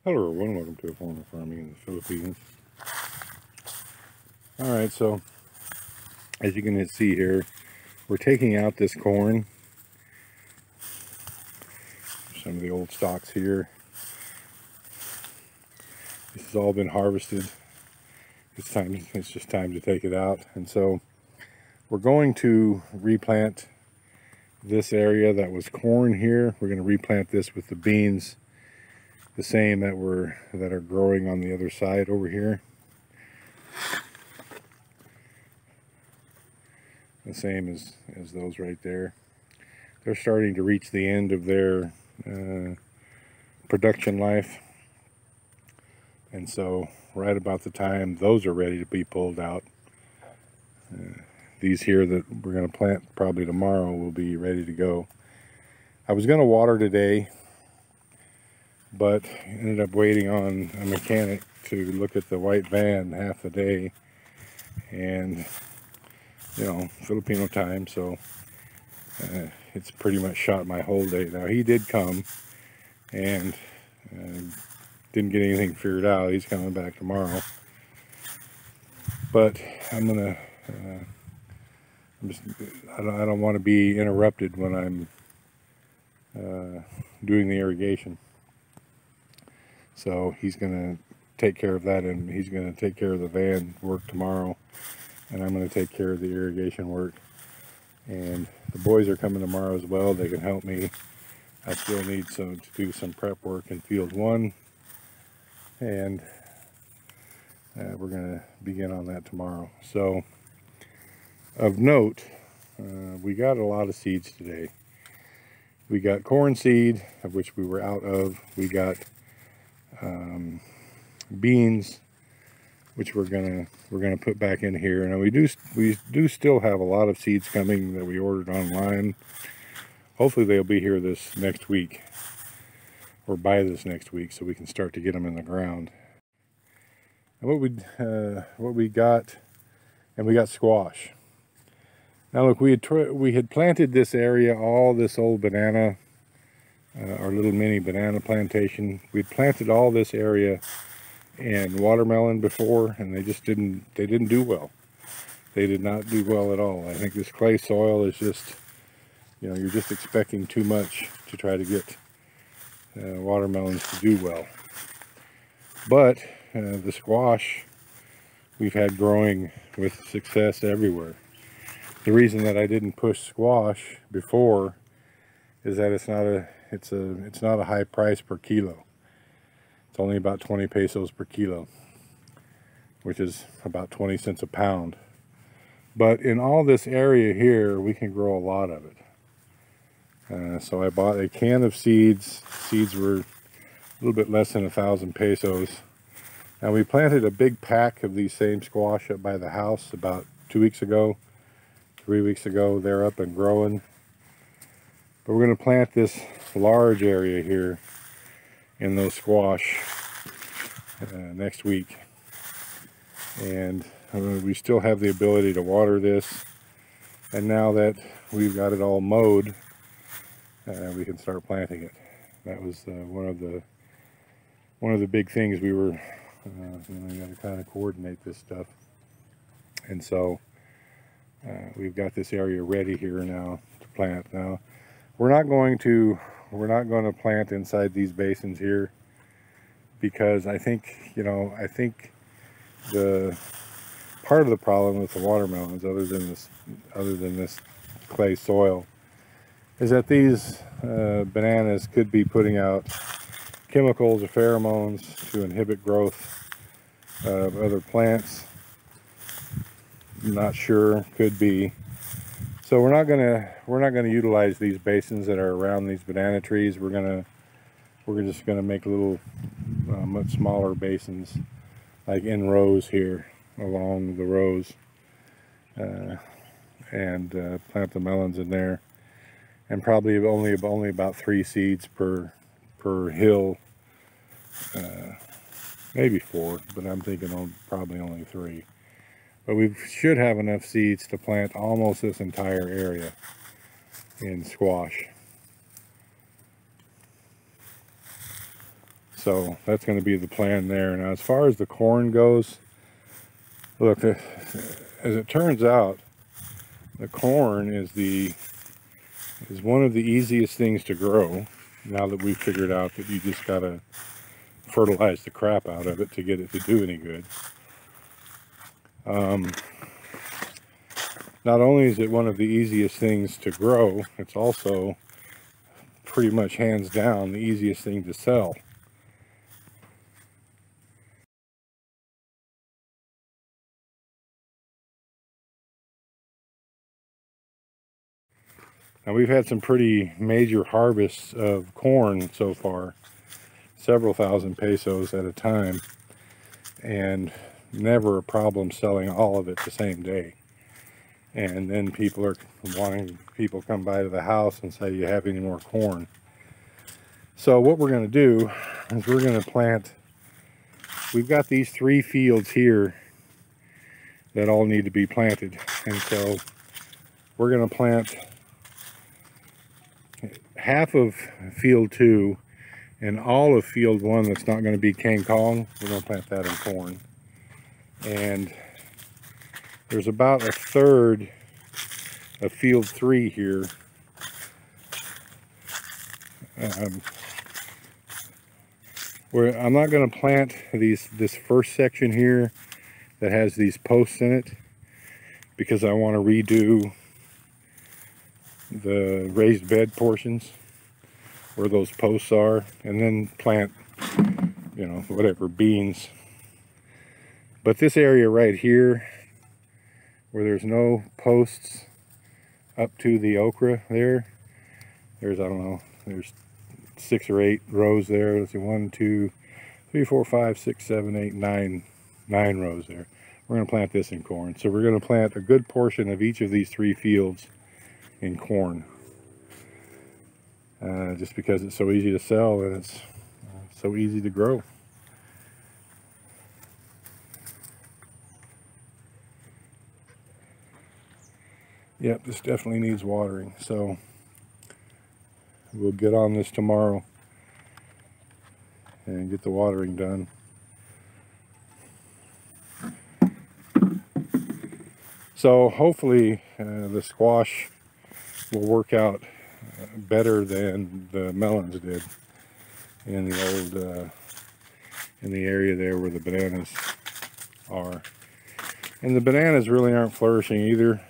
Hello everyone, welcome to A Form of Farming in the Philippines. Alright, so as you can see here, we're taking out this corn. Some of the old stalks here. This has all been harvested. It's just time to take it out. And so we're going to replant this area that was corn here. We're going to replant this with the beans, the same that are growing on the other side over here. The same as those right there. They're starting to reach the end of their production life, and so right about the time those are ready to be pulled out, these here that we're going to plant probably tomorrow will be ready to go. I was going to water today, but ended up waiting on a mechanic to look at the white van half the day, and you know, Filipino time, so it's pretty much shot my whole day. Now he did come and didn't get anything figured out. He's coming back tomorrow, but I'm gonna I don't want to be interrupted when I'm doing the irrigation, so he's gonna take care of that, and he's gonna take care of the van work tomorrow, and I'm gonna take care of the irrigation work. And the boys are coming tomorrow as well. They can help me. I still need to do some prep work in field 1, and we're going to begin on that tomorrow. So of note, we got a lot of seeds today. We got corn seed, of which we were out of. We got beans, which we're gonna put back in here. Now we do still have a lot of seeds coming that we ordered online. Hopefully they'll be here this next week, or by this next week, so we can start to get them in the ground. And what we got, and we got squash. Now look, we had planted this area, all this old banana, our little mini banana plantation. We'd planted all this area and watermelon before, and they didn't do well. They did not do well at all. I think this clay soil is just, you know, you're just expecting too much to try to get watermelons to do well. But the squash we've had growing with success everywhere. The reason that I didn't push squash before is that it's not a high price per kilo. It's only about 20 pesos per kilo, which is about 20 cents a pound. But in all this area here, we can grow a lot of it. So I bought a can of seeds. Seeds were a little bit less than 1,000 pesos. Now we planted a big pack of these same squash up by the house about 2 weeks ago, 3 weeks ago. They're up and growing. But we're going to plant this large area here in those squash next week, and we still have the ability to water this, and now that we've got it all mowed, we can start planting it. That was one of the big things we were you know, you got to kind of coordinate this stuff, and so we've got this area ready here now to plant. Now we're not going to plant inside these basins here, because I think, you know, the part of the problem with the watermelons, other than this clay soil, is that these bananas could be putting out chemicals or pheromones to inhibit growth of other plants. I'm not sure, could be. So we're not gonna utilize these basins that are around these banana trees. We're just gonna make little much smaller basins, like in rows here along the rows, and plant the melons in there, and probably only about 3 seeds per hill, maybe 4, but I'm thinking probably only 3. But we should have enough seeds to plant almost this entire area in squash. So that's going to be the plan there. Now, as far as the corn goes, look, as it turns out, the corn is one of the easiest things to grow. Now that we've figured out that you just got to fertilize the crap out of it to get it to do any good. Not only is it one of the easiest things to grow, it's also pretty much hands down the easiest thing to sell. Now, we've had some pretty major harvests of corn so far, several thousand pesos at a time, and never a problem selling all of it the same day. And then people come by to the house and say, you have any more corn? So what we're going to do is we're going to plant, we've got these 3 fields here that all need to be planted. And so we're going to plant half of field 2 and all of field 1 that's not going to be kangkong. We're going to plant that in corn. And there's about a third of field 3 here where I'm not going to plant this first section here that has these posts in it, because I want to redo the raised bed portions where those posts are, and then plant, you know, whatever, beans. But this area right here where there's no posts up to the okra there's, I don't know, there's 6 or 8 rows there. Let's see, 1, 2, 3, 4, 5, 6, 7, 8, 9 rows there. We're going to plant this in corn. So we're going to plant a good portion of each of these 3 fields in corn. Just because it's so easy to sell and it's so easy to grow. Yep, this definitely needs watering, so we'll get on this tomorrow and get the watering done. So hopefully the squash will work out better than the melons did in the old in the area there where the bananas are. And the bananas really aren't flourishing either.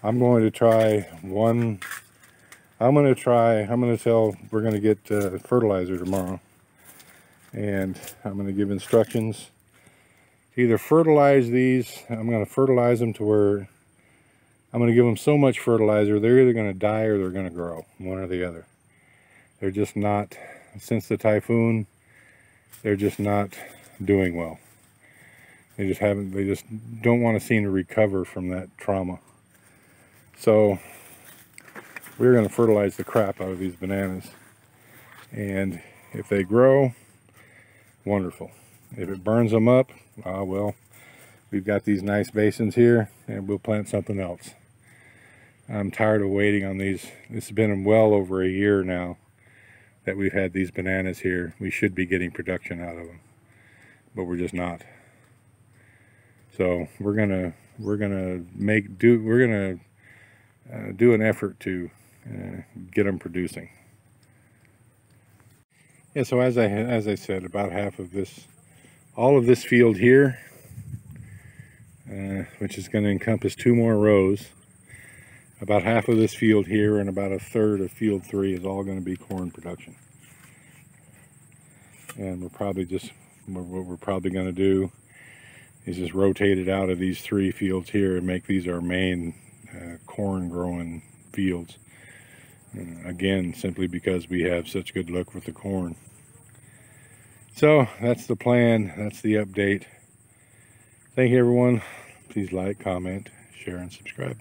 I'm going to try one. I'm going to tell, we're going to get fertilizer tomorrow, and I'm going to give instructions to either fertilize these. I'm going to fertilize them to where I'm going to give them so much fertilizer they're either going to die or they're going to grow, one or the other. They're just not, since the typhoon, they're just not doing well. They just don't want to seem to recover from that trauma. So we're going to fertilize the crap out of these bananas, and if they grow, wonderful. If it burns them up, well, we've got these nice basins here and we'll plant something else. I'm tired of waiting on these. It's been well over a year now that we've had these bananas here. We should be getting production out of them, but we're just not. So we're gonna do an effort to get them producing. Yeah, so as I said, about half of this, all of this field here, which is going to encompass 2 more rows, about half of this field here and about a third of field 3 is all going to be corn production. And what we're probably going to do is just rotate it out of these 3 fields here and make these our main corn growing fields. Again, simply because we have such good luck with the corn. So that's the plan, that's the update. Thank you, everyone. Please like, comment, share, and subscribe.